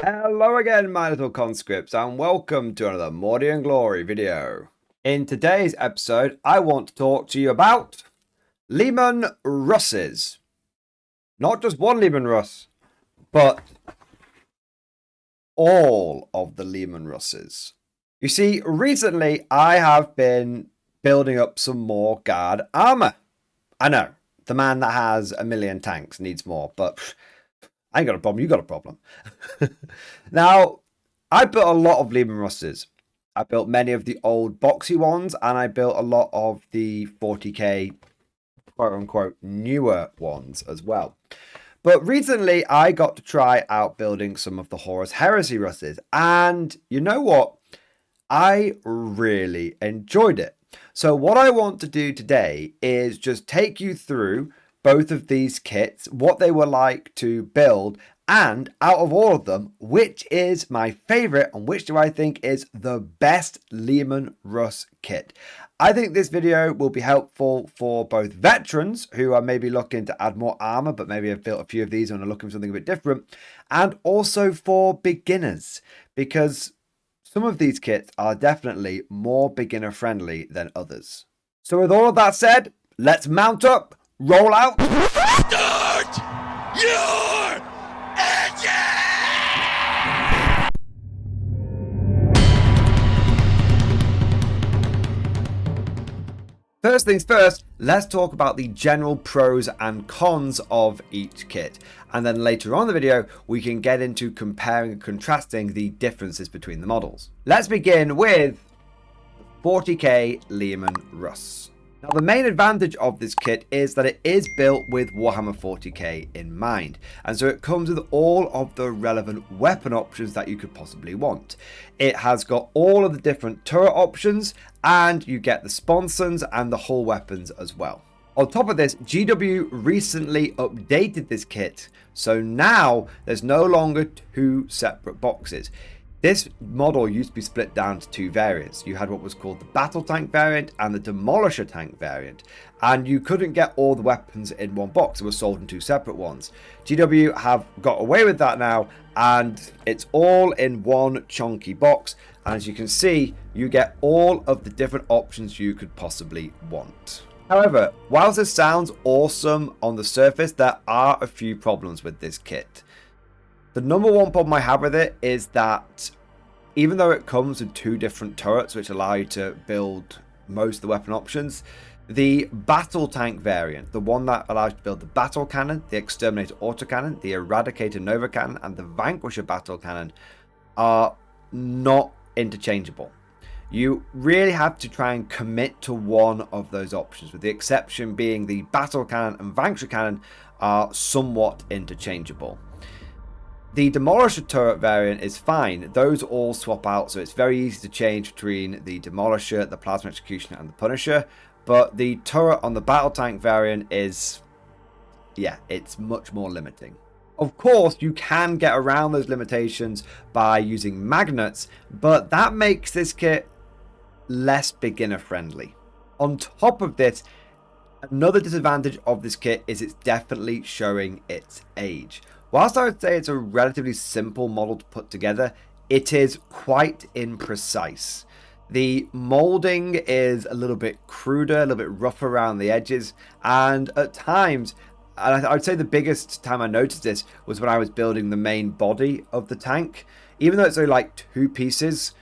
Hello again, my little conscripts, and welcome to another Mordian Glory video. In today's episode, I want to talk to you about Leman Russes. Not just one Leman Russ, but all of the Leman Russes. You see, recently I have been building up some more guard armor. I know, the man that has a million tanks needs more, but I ain't got a problem, you got a problem. Now, I built a lot of Leman Russes. I built many of the old boxy ones, and I built a lot of the 40k quote-unquote newer ones as well. But recently, I got to try out building some of the Horus Heresy Russes, and you know what? I really enjoyed it. So what I want to do today is just take you through both of these kits, what they were like to build, and out of all of them, which is my favorite and which do I think is the best Leman Russ kit. I think this video will be helpful for both veterans who are maybe looking to add more armor, but maybe have built a few of these and are looking for something a bit different, and also for beginners, because some of these kits are definitely more beginner friendly than others. So with all of that said, let's mount up, roll out. Start your engine! First things first, let's talk about the general pros and cons of each kit. And then later on in the video, we can get into comparing and contrasting the differences between the models. Let's begin with 40k Leman Russ. Now, the main advantage of this kit is that it is built with Warhammer 40k in mind, and so it comes with all of the relevant weapon options that you could possibly want. It has got all of the different turret options, and you get the sponsons and the hull weapons as well. On top of this, GW recently updated this kit, so now there's no longer two separate boxes. This model used to be split down to two variants. You had what was called the Battle Tank variant and the Demolisher Tank variant. And you couldn't get all the weapons in one box. It was sold in two separate ones. GW have got away with that now, and it's all in one chunky box. And as you can see, you get all of the different options you could possibly want. However, whilst this sounds awesome on the surface, there are a few problems with this kit. The number one problem I have with it is that even though it comes with two different turrets which allow you to build most of the weapon options, the Battle Tank variant, the one that allows you to build the Battle Cannon, the Exterminator Autocannon, the Eradicator Nova Cannon, and the Vanquisher Battle Cannon, are not interchangeable. You really have to try and commit to one of those options, with the exception being the Battle Cannon and Vanquisher Cannon are somewhat interchangeable. The Demolisher turret variant is fine. Those all swap out, so it's very easy to change between the Demolisher, the Plasma Executioner, and the Punisher. But the turret on the Battle Tank variant is, yeah, it's much more limiting. Of course, you can get around those limitations by using magnets, but that makes this kit less beginner friendly. On top of this, another disadvantage of this kit is it's definitely showing its age. Whilst I would say it's a relatively simple model to put together, it is quite imprecise. The molding is a little bit cruder, a little bit rough around the edges, and at times, and I would say the biggest time I noticed this was when I was building the main body of the tank. Even though it's only like two pieces,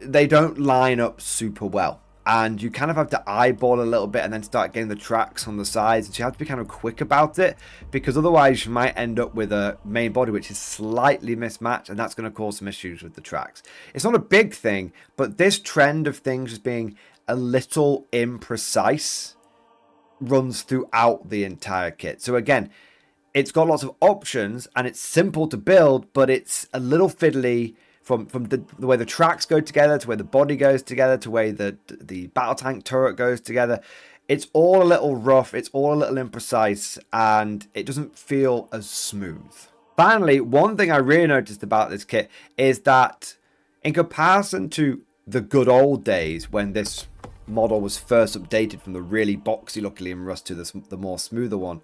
they don't line up super well. And you kind of have to eyeball a little bit and then start getting the tracks on the sides. And you have to be kind of quick about it, because otherwise you might end up with a main body which is slightly mismatched, and that's going to cause some issues with the tracks. It's not a big thing, but this trend of things just being a little imprecise runs throughout the entire kit. So again, it's got lots of options and it's simple to build, but it's a little fiddly from the way the tracks go together, to where the body goes together, to where the battle tank turret goes together. It's all a little rough, it's all a little imprecise, and it doesn't feel as smooth. Finally, one thing I really noticed about this kit is that in comparison to the good old days when this model was first updated from the really boxy looking Leman Russ to the more smoother one,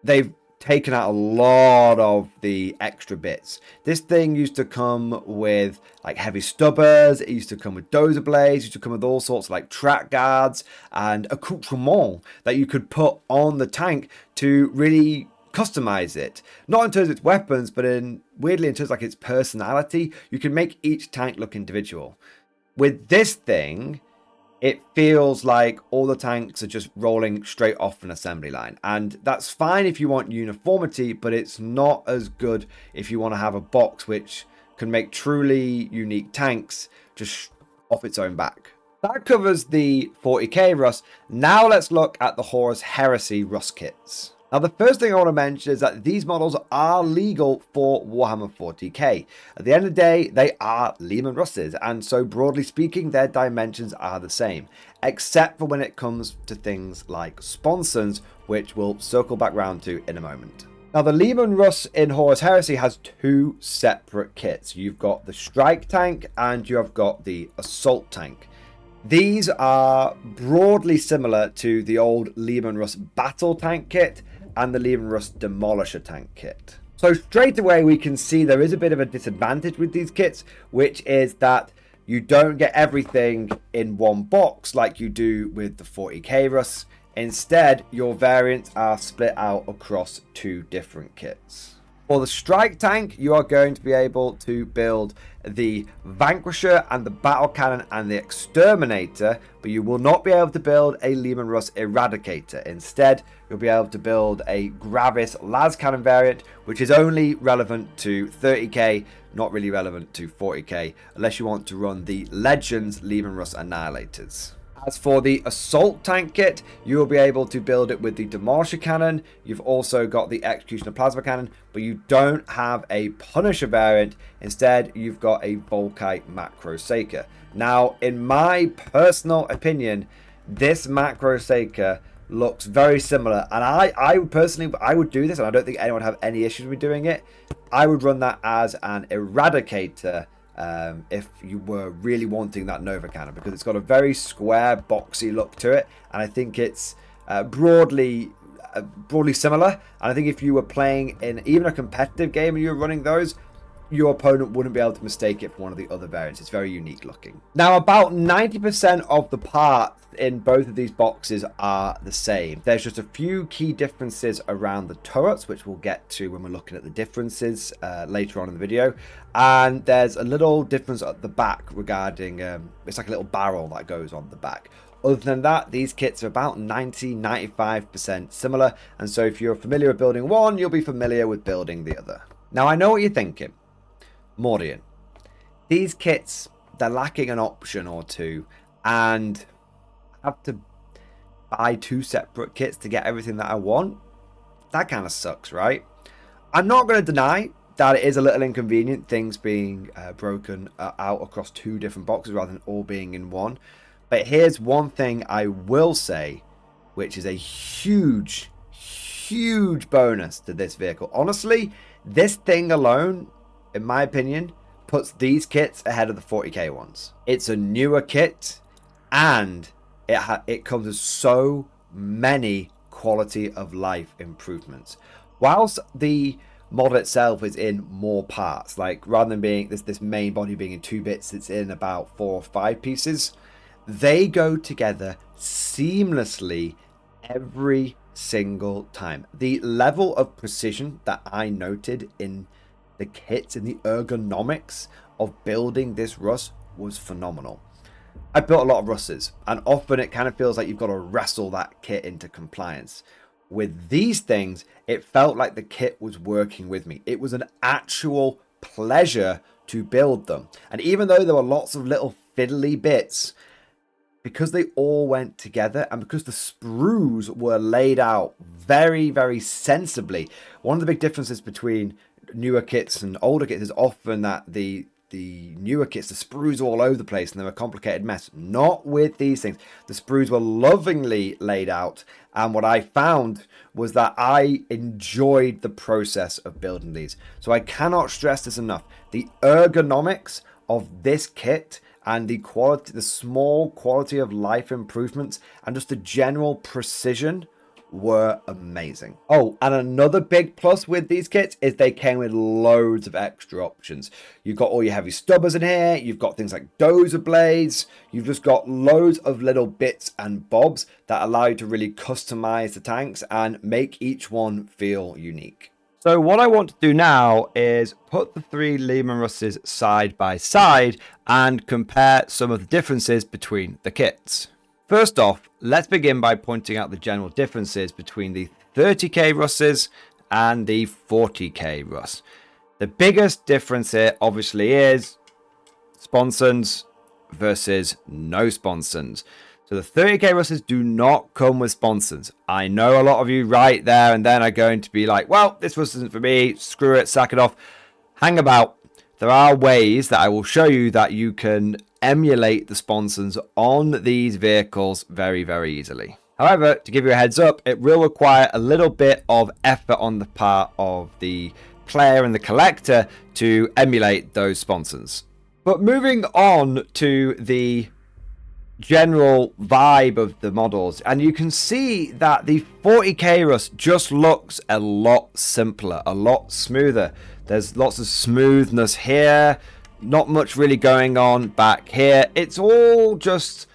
they've taken out a lot of the extra bits. This thing used to come with like heavy stubbers, it used to come with dozer blades, it used to come with all sorts of like track guards and accoutrements that you could put on the tank to really customize it. Not in terms of its weapons, but weirdly in terms of like its personality. You can make each tank look individual. With this thing, it feels like all the tanks are just rolling straight off an assembly line. And that's fine if you want uniformity, but it's not as good if you want to have a box which can make truly unique tanks just off its own back. That covers the 40k Russ. Now let's look at the Horus Heresy Russ kits. Now, the first thing I want to mention is that these models are legal for Warhammer 40k. At the end of the day, they are Leman Russes, and so broadly speaking, their dimensions are the same, except for when it comes to things like sponsons, which we'll circle back round to in a moment. Now, the Leman Russ in Horus Heresy has two separate kits. You've got the strike tank and you have got the assault tank. These are broadly similar to the old Leman Russ battle tank kit and the Leman Russ Demolisher tank kit. So straight away we can see there is a bit of a disadvantage with these kits, which is that you don't get everything in one box like you do with the 40k Russ. Instead, your variants are split out across two different kits. For the strike tank, you are going to be able to build the Vanquisher and the Battle Cannon and the Exterminator, but you will not be able to build a Leman Russ Eradicator. Instead, you'll be able to build a Gravis Las Cannon variant, which is only relevant to 30k, not really relevant to 40k, unless you want to run the Legends Leman Russ Annihilators. As for the assault tank kit, you will be able to build it with the Demolisher Cannon. You've also got the Executioner Plasma Cannon, but you don't have a Punisher variant. Instead, you've got a Volkite Macro Saker. Now, in my personal opinion, this Macro Saker looks very similar, and I would do this, and I don't think anyone would have any issues with doing it. I would run that as an Eradicator if you were really wanting that Nova Cannon, because it's got a very square, boxy look to it, and I think it's broadly similar. And I think if you were playing in even a competitive game and you were running those, your opponent wouldn't be able to mistake it for one of the other variants. It's very unique looking. Now, about 90% of the parts in both of these boxes are the same. There's just a few key differences around the turrets, which we'll get to when we're looking at the differences later on in the video. And there's a little difference at the back regarding, it's like a little barrel that goes on the back. Other than that, these kits are about 90-95% similar. And so if you're familiar with building one, you'll be familiar with building the other. Now, I know what you're thinking. Mordian. These kits, they're lacking an option or two, and I have to buy two separate kits to get everything that I want. That kind of sucks, right? I'm not going to deny that it is a little inconvenient, things being broken out across two different boxes rather than all being in one. But here's one thing I will say, which is a huge bonus to this vehicle. Honestly, this thing alone, in my opinion, puts these kits ahead of the 40k ones. It's a newer kit, and it comes with so many quality of life improvements. Whilst the model itself is in more parts, like rather than being this main body being in 2 bits, it's in about 4 or 5 pieces. They go together seamlessly every single time. The level of precision that I noted in the kits and the ergonomics of building this Russ was phenomenal. I built a lot of Russes, and often it kind of feels like you've got to wrestle that kit into compliance. With these things, it felt like the kit was working with me. It was an actual pleasure to build them. And even though there were lots of little fiddly bits, because they all went together and because the sprues were laid out very, very sensibly. One of the big differences between newer kits and older kits is often that the newer kits, the sprues are all over the place and they're a complicated mess. Not with these things. The sprues were lovingly laid out, and what I found was that I enjoyed the process of building these. So I cannot stress this enough. The ergonomics of this kit and the quality, the small quality of life improvements and just the general precision were amazing. Oh, and another big plus with these kits is they came with loads of extra options. You've got all your heavy stubbers in here, you've got things like dozer blades, you've just got loads of little bits and bobs that allow you to really customize the tanks and make each one feel unique. So what I want to do now is put the three Leman Russes side by side and compare some of the differences between the kits. First off, let's begin by pointing out the general differences between the 30k Russes and the 40k Russ. The biggest difference here obviously is sponsons versus no sponsons. So the 30k Russes do not come with sponsons. I know a lot of you right there and then are going to be like, well, this Russ isn't for me, screw it, sack it off. Hang about. There are ways that I will show you that you can emulate the sponsons on these vehicles very, very easily. However, to give you a heads up, it will require a little bit of effort on the part of the player and the collector to emulate those sponsons. But moving on to the general vibe of the models, and you can see that the 40k Russ just looks a lot simpler, a lot smoother. There's lots of smoothness here, not much really going on back here. It's all just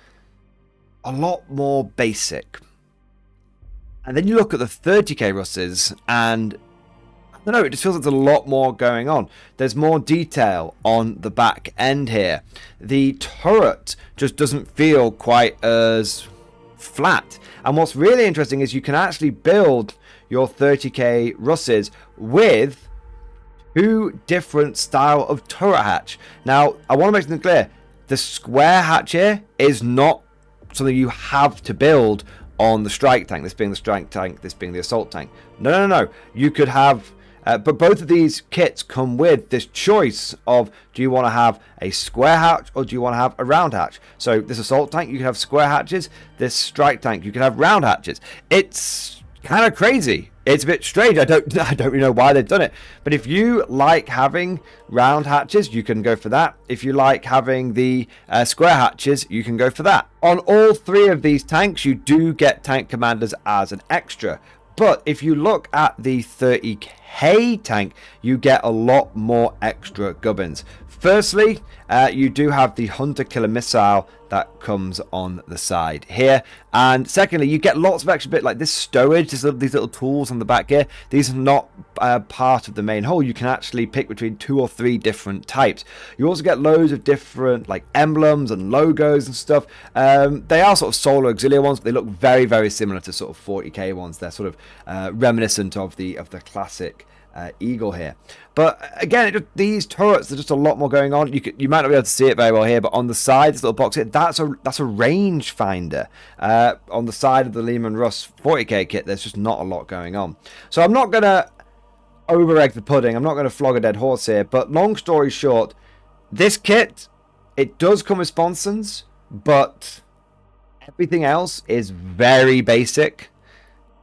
a lot more basic. And then you look at the 30k Russes and I don't know, it just feels like there's a lot more going on. There's more detail on the back end here. The turret just doesn't feel quite as flat. And what's really interesting is you can actually build your 30k Russes with two different style of turret hatch. Now, I want to make something clear. The square hatch here is not something you have to build on the strike tank. This being the strike tank, this being the assault tank. No. You could have... but both of these kits come with this choice of, do you want to have a square hatch or do you want to have a round hatch? So this assault tank, you can have square hatches. This strike tank, you can have round hatches. It's kind of crazy. It's a bit strange. I don't really know why they've done it. But if you like having round hatches, you can go for that. If you like having the square hatches, you can go for that. On all three of these tanks, you do get tank commanders as an extra. But if you look at the 30k tank, you get a lot more extra gubbins. Firstly, you do have the Hunter Killer Missile that comes on the side here. And secondly, you get lots of extra bit like this stowage, these little tools on the back here. These are not part of the main hull. You can actually pick between 2 or 3 different types. You also get loads of different like emblems and logos and stuff. They are sort of solar auxiliary ones, but they look very, very similar to sort of 40k ones. They're sort of reminiscent of the classic eagle here. But again, these turrets, there's just a lot more going on. You might not be able to see it very well here, but on the side, this little box here, that's a range finder. On the side of the Leman Russ 40k kit, there's just not a lot going on. So I'm not going to over-egg the pudding. I'm not going to flog a dead horse here. But long story short, this kit, it does come with sponsons, but everything else is very basic.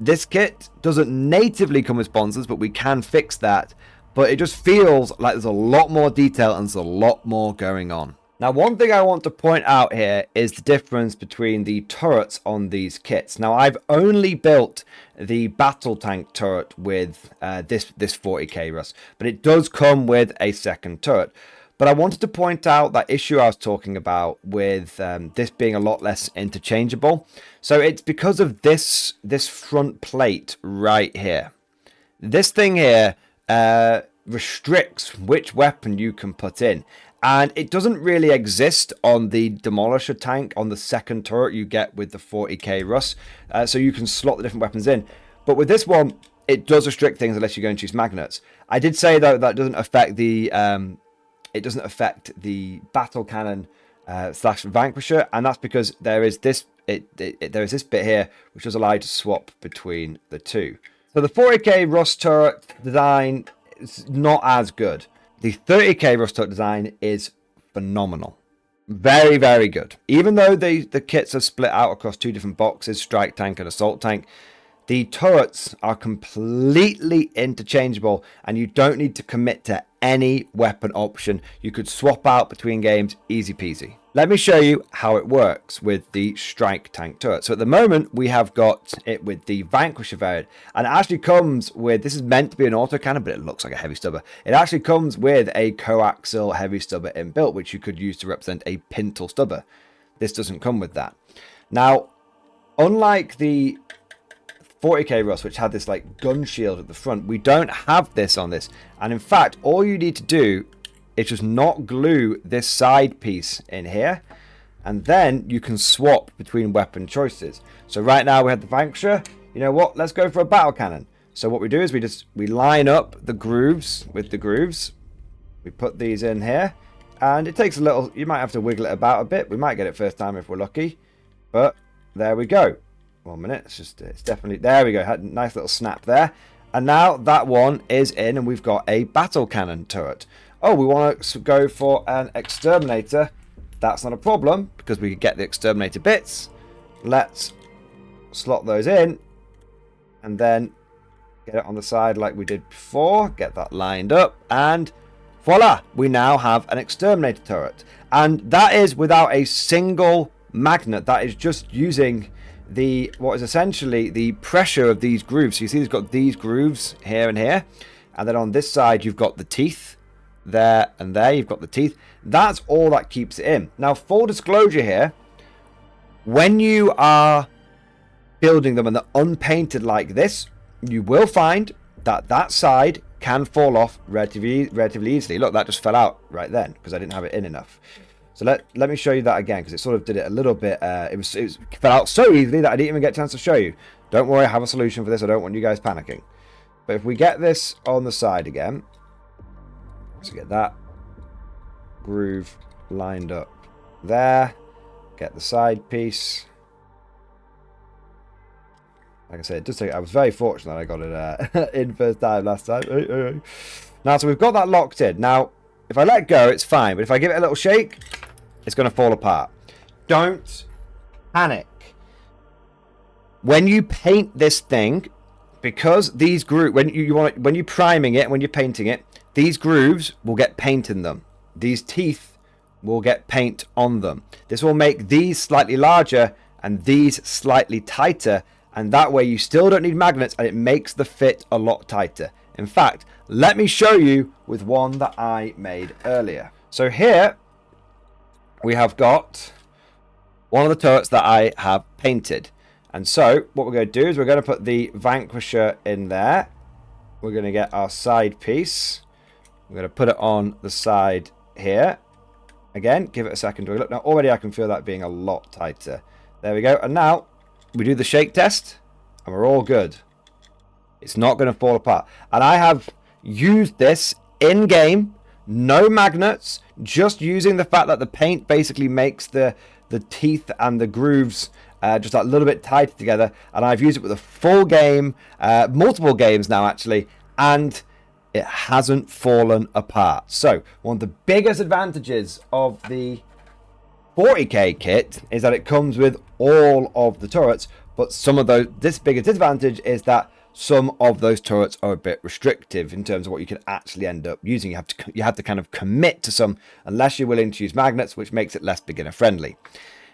This kit doesn't natively come with sponsons, but we can fix that. But it just feels like there's a lot more detail and there's a lot more going on. Now, one thing I want to point out here is the difference between the turrets on these kits. Now, I've only built the battle tank turret with this 40k Russ, but it does come with a second turret. But I wanted to point out that issue I was talking about with this being a lot less interchangeable. So it's because of this front plate right here. This thing here restricts which weapon you can put in. And it doesn't really exist on the Demolisher tank, on the second turret you get with the 40k Russ. So you can slot the different weapons in. But with this one, it does restrict things unless you go and choose magnets. I did say, though, that doesn't affect the... it doesn't affect the battle cannon slash vanquisher, and that's because there is this there is this bit here which does allow you to swap between the two. So the 40k Russ turret design is not as good. The 30k Russ turret design is phenomenal, very, very good. Even though the kits are split out across 2 different boxes, strike tank and assault tank, The turrets are completely interchangeable and you don't need to commit to any weapon option. You could swap out between games easy peasy. Let me show you how it works with the strike tank turret. So at the moment we have got it with the Vanquisher variant, and it actually comes with, this is meant to be an autocannon, but it looks like a heavy stubber. It actually comes with a coaxial heavy stubber inbuilt, which you could use to represent a pintle stubber. This doesn't come with that. Now, unlike the 40k Russ, which had this like gun shield at the front, we don't have this on this. And in fact, all you need to do is just not glue this side piece in here, and then you can swap between weapon choices. So right now we have the Vanquisher. You know what? Let's go for a battle cannon. So what we do is we line up the grooves with the grooves. We put these in here, and it takes a little. You might have to wiggle it about a bit. We might get it first time if we're lucky, but there we go. 1 minute. It's definitely there. We go. Had a nice little snap there, and now that one is in, and we've got a battle cannon turret. Oh, we want to go for an exterminator. That's not a problem because we can get the exterminator bits. Let's slot those in and then get it on the side like we did before. Get that lined up, and voila, we now have an exterminator turret. And that is without a single magnet. That is just using the what is essentially the pressure of these grooves. So you see it's got these grooves here and here, and then on this side you've got the teeth. There and there you've got the teeth. That's all that keeps it in. Now, full disclosure here, when you are building them and they're unpainted like this, you will find that that side can fall off relatively easily. Look, that just fell out right then because I didn't have it in enough. So let me show you that again, because it sort of did it a little bit. It fell out so easily that I didn't even get a chance to show you. Don't worry, I have a solution for this. I don't want you guys panicking. But if we get this on the side again, so get that groove lined up there. Get the side piece. Like I said, it does take. I was very fortunate that I got it in first time last time. Now, so we've got that locked in. Now, if I let go, it's fine. But if I give it a little shake, it's going to fall apart. Don't panic. When you paint this thing, because these grooves, when you're priming it, when you're painting it, these grooves will get paint in them. These teeth will get paint on them. This will make these slightly larger and these slightly tighter, and that way you still don't need magnets and it makes the fit a lot tighter. In fact, let me show you with one that I made earlier. So here we have got one of the turrets that I have painted. And so what we're going to do is we're going to put the Vanquisher in there. We're going to get our side piece. We're going to put it on the side here. Again, give it a second to look. Now, already I can feel that being a lot tighter. There we go. And now we do the shake test and we're all good. It's not going to fall apart. And I have used this in game, no magnets, just using the fact that the paint basically makes the teeth and the grooves just a little bit tighter together. And I've used it with a full game, multiple games now actually, and it hasn't fallen apart. So one of the biggest advantages of the 40k kit is that it comes with all of the turrets, but some of those, this biggest disadvantage is that some of those turrets are a bit restrictive in terms of what you can actually end up using. You have to kind of commit to some unless you're willing to use magnets, which makes it less beginner friendly.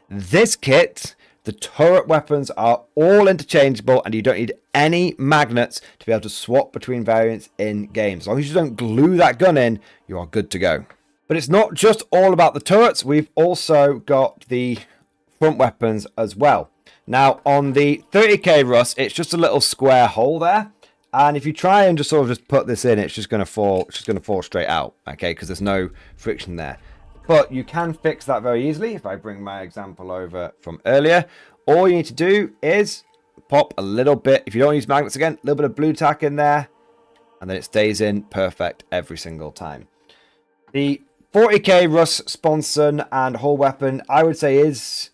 This kit, the turret weapons are all interchangeable and you don't need any magnets to be able to swap between variants in games. As long as you don't glue that gun in, you are good to go. But it's not just all about the turrets. We've also got the front weapons as well. Now, on the 30k Russ, it's just a little square hole there. And if you try and just put this in, it's just going to fall. It's just going to fall straight out, okay? Because there's no friction there. But you can fix that very easily. If I bring my example over from earlier, all you need to do is pop a little bit. If you don't use magnets again, a little bit of blue tack in there, and then it stays in perfect every single time. The 40k Russ sponson and whole weapon, I would say, is,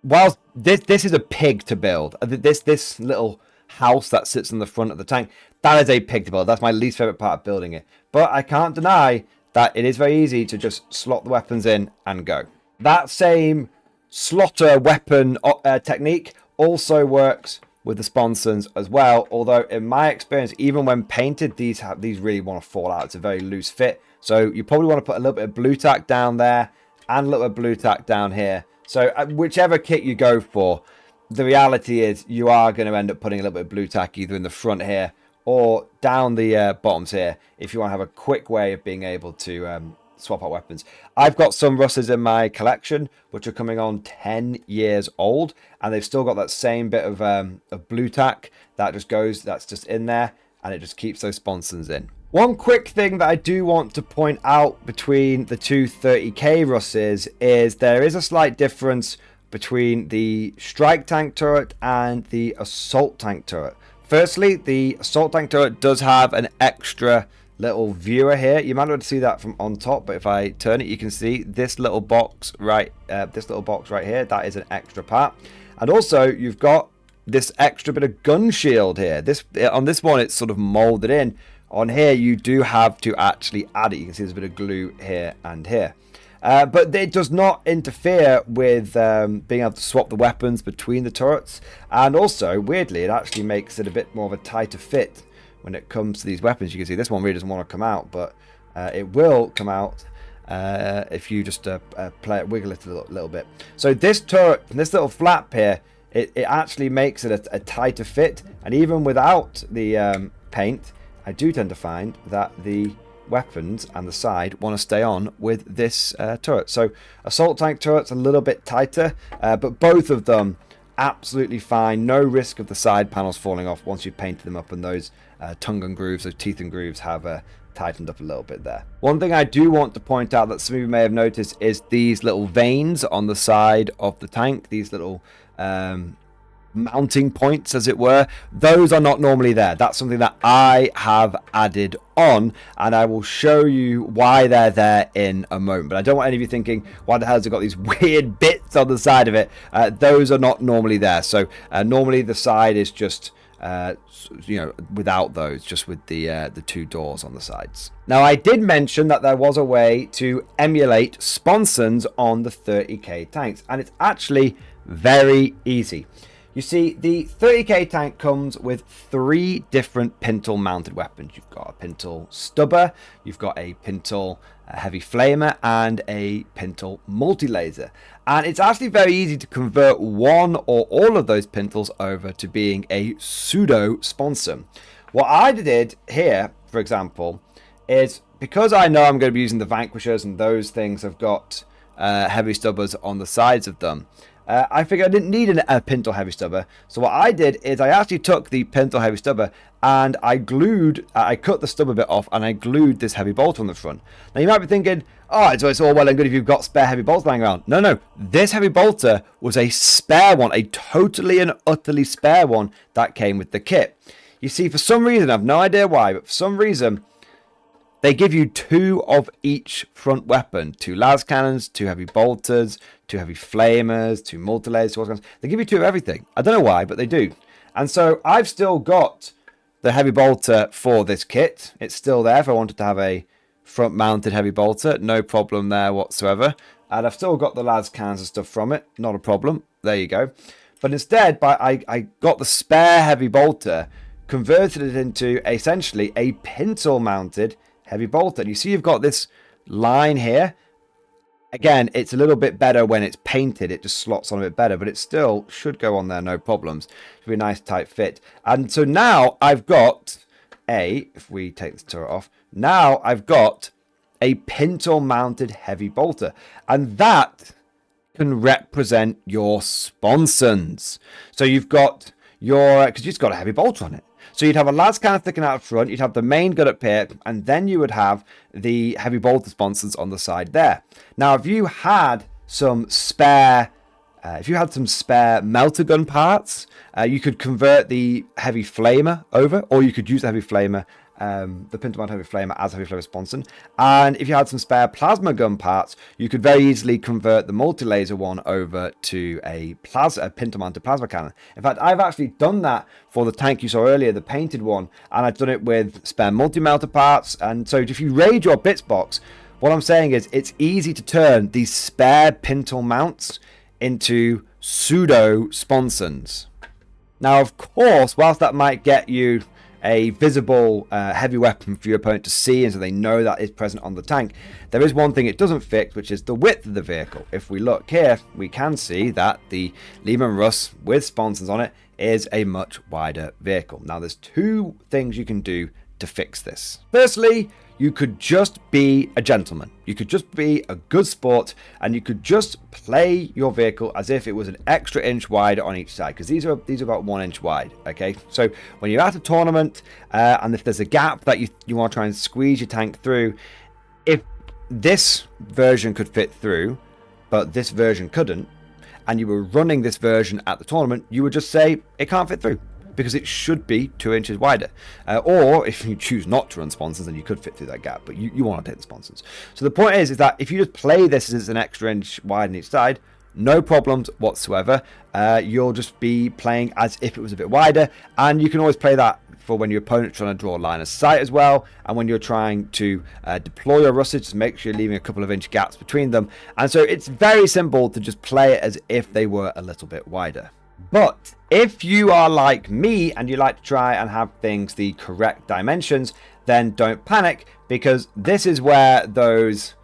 while this is a pig to build. This little house that sits on the front of the tank, that is a pig to build. That's my least favorite part of building it. But I can't deny that it is very easy to just slot the weapons in and go. That same slotter weapon technique also works with the sponsons as well. Although in my experience, even when painted, these really want to fall out. It's a very loose fit. So you probably want to put a little bit of blue tack down there and a little bit of blue tack down here. So whichever kit you go for, the reality is you are going to end up putting a little bit of blue tack either in the front here or down the bottoms here if you want to have a quick way of being able to swap out weapons. I've got some Russes in my collection which are coming on 10 years old, and they've still got that same bit of blue tack that's just in there, and it just keeps those sponsons in. One quick thing that I do want to point out between the two 30k Russes is there is a slight difference between the strike tank turret and the assault tank turret. Firstly, the assault tank turret does have an extra little viewer here. You might not be able to see that from on top, but if I turn it, you can see this little box right here. That is an extra part. And also, you've got this extra bit of gun shield here. On this one, it's sort of molded in. On here, you do have to actually add it. You can see there's a bit of glue here and here. But it does not interfere with being able to swap the weapons between the turrets. And also, weirdly, it actually makes it a bit more of a tighter fit when it comes to these weapons. You can see this one really doesn't want to come out, but it will come out if you just wiggle it a little bit. So this turret, this little flap here, it actually makes it a tighter fit. And even without the paint, I do tend to find that the weapons and the side want to stay on with this turret. So assault tank turret's a little bit tighter, but both of them absolutely fine. No risk of the side panels falling off once you've painted them up, and those tongue and grooves, those teeth and grooves have tightened up a little bit there. One thing I do want to point out that some of you may have noticed is these little veins on the side of the tank, these little mounting points, as it were. Those are not normally there. That's something that I have added on, and I will show you why they're there in a moment. But I don't want any of you thinking, why the hell has it got these weird bits on the side of it? Those are not normally there. So normally the side is just without those, just with the two doors on the sides. Now, I did mention that there was a way to emulate sponsons on the 30k tanks, and it's actually very easy. You see, the 30k tank comes with 3 different pintle mounted weapons. You've got a pintle stubber, you've got a pintle heavy flamer, and a pintle multi-laser. And it's actually very easy to convert one or all of those pintles over to being a pseudo sponson. What I did here, for example, is because I know I'm going to be using the Vanquishers and those things have got heavy stubbers on the sides of them, I figured I didn't need a pintle heavy stubber. So what I did is I actually took the pintle heavy stubber and I cut the stubber bit off and I glued this heavy bolt on the front. Now you might be thinking, oh, so it's all well and good if you've got spare heavy bolts lying around. No, this heavy bolter was a spare one, a totally and utterly spare one that came with the kit. You see, for some reason, I have no idea why, but for some reason, they give you 2 of each front weapon. 2 las cannons, 2 heavy bolters, 2 heavy flamers, 2 multi-lasers. They give you 2 of everything. I don't know why, but they do. And so I've still got the heavy bolter for this kit. It's still there if I wanted to have a front-mounted heavy bolter. No problem there whatsoever. And I've still got the las cannons and stuff from it. Not a problem. There you go. But instead, I got the spare heavy bolter, converted it into essentially a pintle-mounted heavy bolter. And you see you've got this line here. Again, it's a little bit better when it's painted. It just slots on a bit better, but it still should go on there, no problems. It'll be a nice tight fit. And so now I've got if we take this turret off, now I've got a pintle mounted heavy bolter. And that can represent your sponsons. So you've got because you've got a heavy bolter on it. So you'd have a las cannon sticking out front, you'd have the main gun up here, and then you would have the heavy bolter sponsons on the side there. Now, if you had some spare melter gun parts, you could convert the heavy flamer over, or you could use the heavy flamer, the pintle mounted heavy flamer as a heavy flamer sponson. And if you had some spare plasma gun parts, you could very easily convert the multi-laser one over to a pintle mounted plasma cannon. In fact, I've actually done that for the tank you saw earlier, the painted one, and I've done it with spare multi-melter parts. And so if you raid your bits box, what I'm saying is it's easy to turn these spare pintle mounts into pseudo sponsons. Now, of course, whilst that might get you a visible heavy weapon for your opponent to see, and so they know that is present on the tank, there is one thing it doesn't fix, which is the width of the vehicle. If we look here, we can see that the Leman Russ with sponsons on it is a much wider vehicle. Now, there's two things you can do to fix this. Firstly, you could just be a gentleman. You could just be a good sport, and you could just play your vehicle as if it was an extra inch wider on each side, because these are about 1 inch wide. Okay, so when you're at a tournament, and if there's a gap that you want to try and squeeze your tank through, if this version could fit through, but this version couldn't, and you were running this version at the tournament, you would just say it can't fit through, because it should be 2 inches wider. Or if you choose not to run sponsons, then you could fit through that gap, but you want to take the sponsons. So the point is that if you just play this as an extra inch wide on each side, no problems whatsoever. You'll just be playing as if it was a bit wider, and you can always play that for when your opponent's trying to draw a line of sight as well, and when you're trying to deploy your Russes, just make sure you're leaving a couple of inch gaps between them. And so it's very simple to just play it as if they were a little bit wider. But if you are like me and you like to try and have things the correct dimensions, then don't panic, because this is where those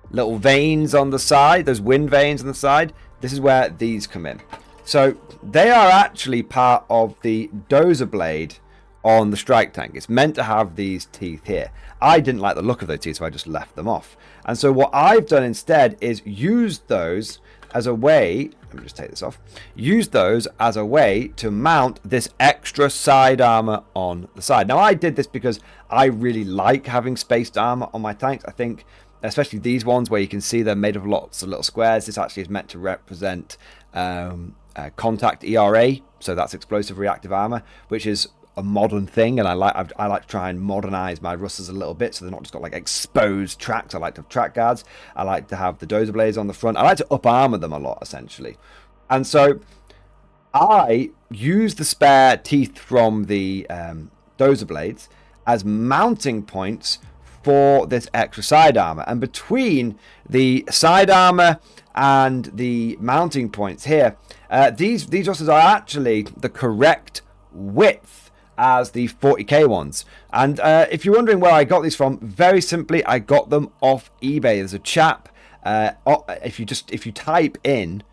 little veins on the side, those wind veins on the side, this is where these come in. So they are actually part of the dozer blade on the strike tank. It's meant to have these teeth here. I didn't like the look of those teeth, so I just left them off. And so what I've done instead is use those as a way, let me just take this off, use those as a way to mount this extra side armor on the side. Now, I did this because I really like having spaced armor on my tanks. I think especially these ones where you can see they're made of lots of little squares, this actually is meant to represent contact ERA, so that's explosive reactive armor, which is a modern thing, and I like to try and modernize my Russes a little bit, so they're not just got like exposed tracks. I like to have track guards. I like to have the dozer blades on the front. I like to up armor them a lot, essentially. And so I use the spare teeth from the dozer blades as mounting points for this extra side armor. And between the side armor and the mounting points here, these Russes are actually the correct width as the 40k ones. And if you're wondering where I got these from, very simply, I got them off eBay. There's a chap, if you type in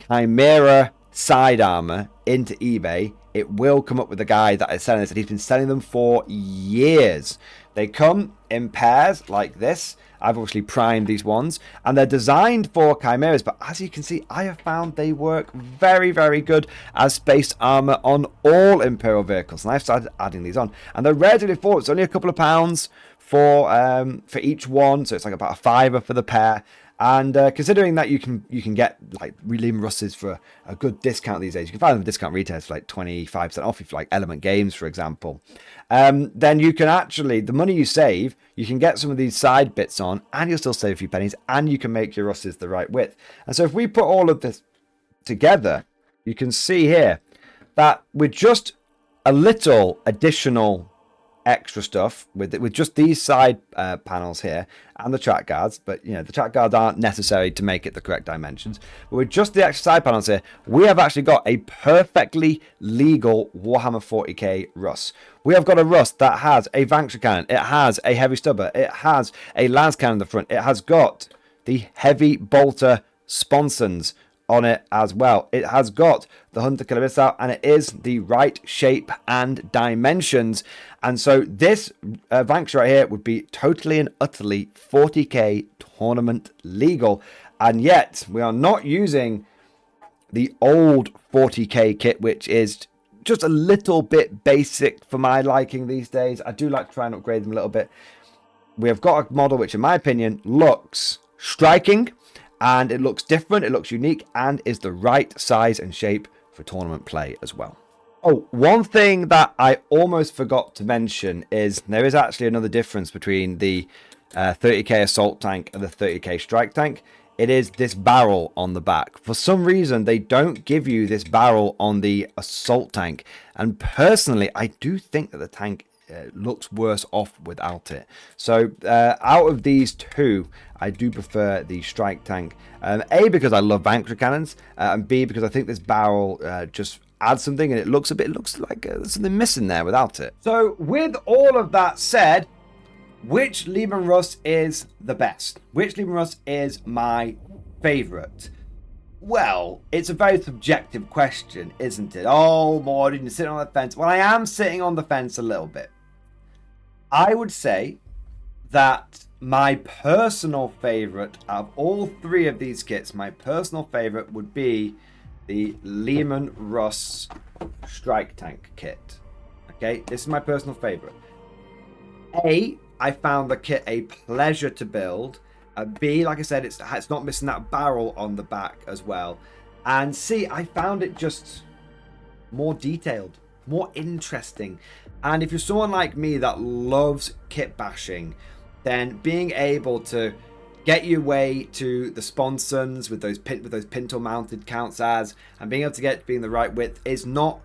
Chimera side armor into eBay, it will come up with a guy that is selling this, and he's been selling them for years. They come in pairs like this. I've obviously primed these ones, and they're designed for chimeras, but as you can see, I have found they work very, very good as spaced armor on all Imperial vehicles, and I've started adding these on, and they're relatively affordable. It's only a couple of pounds for each one, so it's like about $5 for the pair. And considering that you can get like Leman Russes for a good discount these days, you can find them at discount retailers for like 25% off if you like Element Games, for example. Then you can actually, the money you save, you can get some of these side bits on, and you'll still save a few pennies, and you can make your Russes the right width. And so if we put all of this together, you can see here that with just a little additional extra stuff with just these side panels here and the track guards, but you know the track guards aren't necessary to make it the correct dimensions, but with just the extra side panels here, we have actually got a perfectly legal Warhammer 40k Russ. We have got a Russ that has a Vanquisher cannon, it has a heavy stubber, it has a lance cannon in the front, it has got the heavy bolter sponsons on it as well. It has got the Hunter Killer Missile, and it is the right shape and dimensions. And so this Vanquisher right here would be totally and utterly 40k tournament legal. And yet we are not using the old 40k kit, which is just a little bit basic for my liking these days. I do like to try and upgrade them a little bit. We have got a model which, in my opinion, looks striking, and it looks different, it looks unique, and is the right size and shape for tournament play as well. Oh, one thing that I almost forgot to mention is there is actually another difference between the 30k assault tank and the 30k strike tank. It is this barrel on the back. For some reason, they don't give you this barrel on the assault tank. And personally, I do think that the tank looks worse off without it. So out of these two, I do prefer the strike tank. A, because I love Vanquisher cannons, and B, because I think this barrel just add something and it looks like there's something missing there without it. So with all of that said, which Leman Russ is the best? Which Leman Russ is my favorite? Well, it's a very subjective question, isn't it? Oh, Mordian, you're sitting on the fence. Well, I am sitting on the fence a little bit. I would say that my personal favorite out of all three of these kits, my personal favorite would be the Leman Russ Strike Tank kit. Okay, this is my personal favorite. A, I found the kit a pleasure to build. B, like I said, it's not missing that barrel on the back as well. And C, I found it just more detailed, more interesting. And if you're someone like me that loves kit bashing, then being able to get your way to the sponsons with those pintle mounted counts as, and being able to get being the right width is not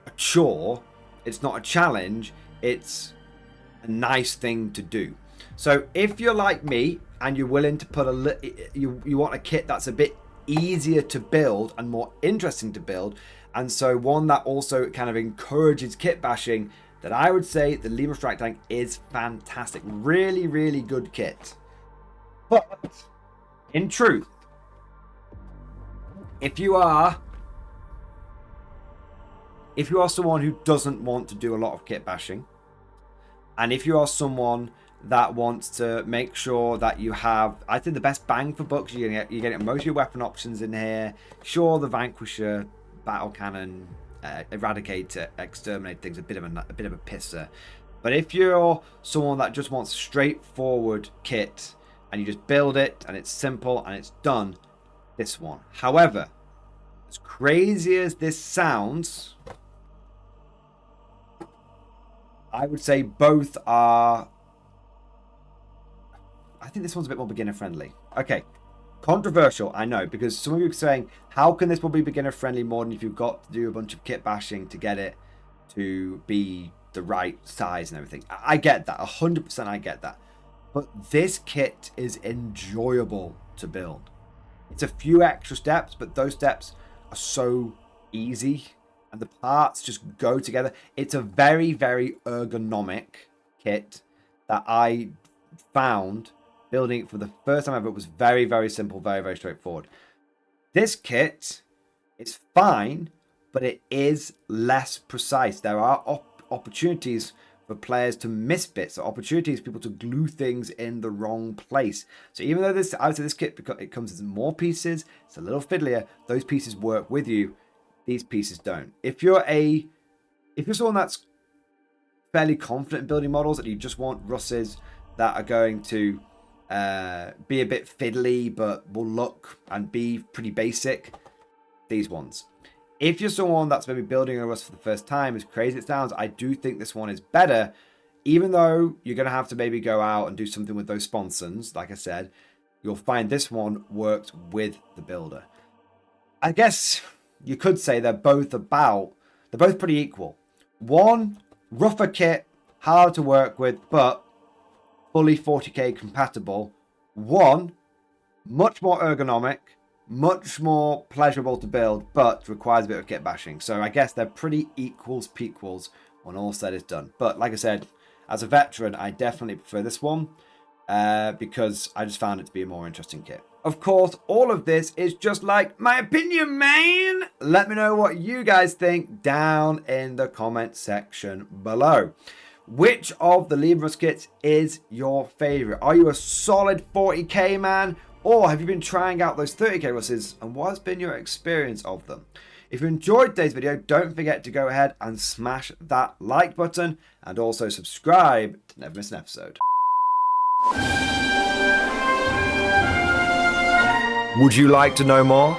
a chore, it's not a challenge, it's a nice thing to do. So if you're like me and you're willing to put you want a kit that's a bit easier to build and more interesting to build, and so one that also kind of encourages kit bashing, then I would say the Leman Strike Tank is fantastic. Really, really good kit. But in truth, if you are someone who doesn't want to do a lot of kit bashing, and if you are someone that wants to make sure that you have, I think, the best bang for bucks, you're getting most of your weapon options in here. Sure, the Vanquisher, Battle Cannon, Eradicator, Exterminate thing's a bit of a pisser. But if you're someone that just wants straightforward kit and you just build it and it's simple and it's done, this one. However, as crazy as this sounds, I would say both are... I think this one's a bit more beginner friendly. Okay, controversial, I know, because some of you are saying, how can this one be beginner friendly more than if you've got to do a bunch of kit bashing to get it to be the right size and everything? I get that, 100% I get that. But this kit is enjoyable to build. It's a few extra steps, but those steps are so easy and the parts just go together. It's a very, very ergonomic kit that I found building it for the first time ever. It was very, very simple, very, very straightforward. This kit is fine, but it is less precise. There are opportunities for players to miss bits, or opportunities for people to glue things in the wrong place. So even though I would say this kit, because it comes in more pieces, it's a little fiddlier, those pieces work with you, these pieces don't. If you're someone that's fairly confident in building models and you just want Russes that are going to be a bit fiddly but will look and be pretty basic, these ones. If you're someone that's maybe building a Russ for the first time, as crazy as it sounds, I do think this one is better, even though you're going to have to maybe go out and do something with those sponsons. Like I said, you'll find this one works with the builder. I guess you could say they're both pretty equal. One, rougher kit, hard to work with, but fully 40k compatible. One, much more ergonomic, much more pleasurable to build, but requires a bit of kit bashing. So I guess they're pretty equals pequals when all said is done. But like I said, as a veteran, I definitely prefer this one because I just found it to be a more interesting kit. Of course, all of this is just like my opinion, man. Let me know what you guys think down in the comment section below. Which of the Leman Russ kits is your favorite? Are you a solid 40k man? Or have you been trying out those 30k Russes, and what has been your experience of them? If you enjoyed today's video, don't forget to go ahead and smash that like button and also subscribe to never miss an episode. Would you like to know more?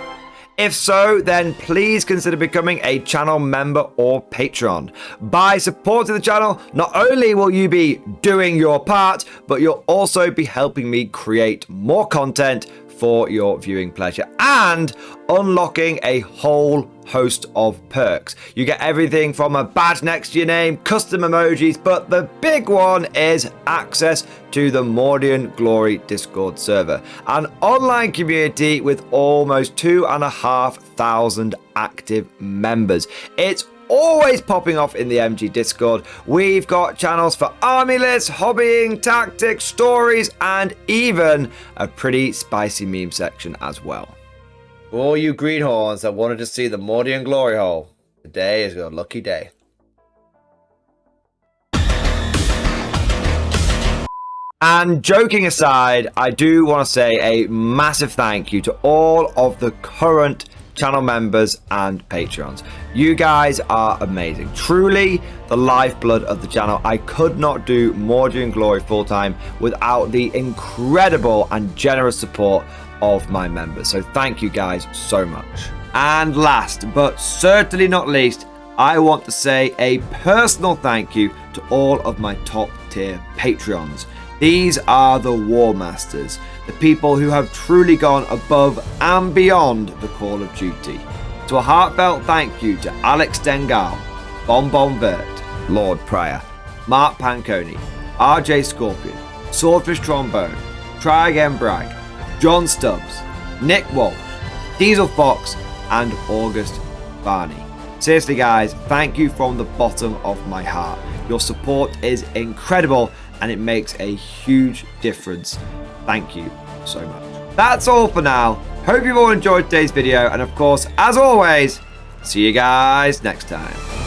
If so, then please consider becoming a channel member or patron. By supporting the channel, not only will you be doing your part, but you'll also be helping me create more content for your viewing pleasure and unlocking a whole host of perks. You get everything from a badge next to your name, custom emojis, but the big one is access to the Mordian Glory Discord server, an online community with almost 2,500 active members. It's always popping off in the MG Discord. We've got channels for army lists, hobbying, tactics, stories, and even a pretty spicy meme section as well. For all you greenhorns that wanted to see the Mordian glory hole, today is your lucky day. And joking aside, I do want to say a massive thank you to all of the current channel members and Patreons. You guys are amazing. Truly the lifeblood of the channel. I could not do Mordian Glory full-time without the incredible and generous support of my members. So thank you guys so much. And last but certainly not least, I want to say a personal thank you to all of my top tier Patreons. These are the War Masters, the people who have truly gone above and beyond the call of duty. So a heartfelt thank you to Alex Dengal, Bon Vert, Lord Pryor, Mark Panconi, RJ Scorpion, Swordfish Trombone, Try Again Bragg, John Stubbs, Nick Walsh, Diesel Fox, and August Barney. Seriously guys, thank you from the bottom of my heart. Your support is incredible and it makes a huge difference. Thank you so much. That's all for now. Hope you've all enjoyed today's video, and of course, as always, see you guys next time.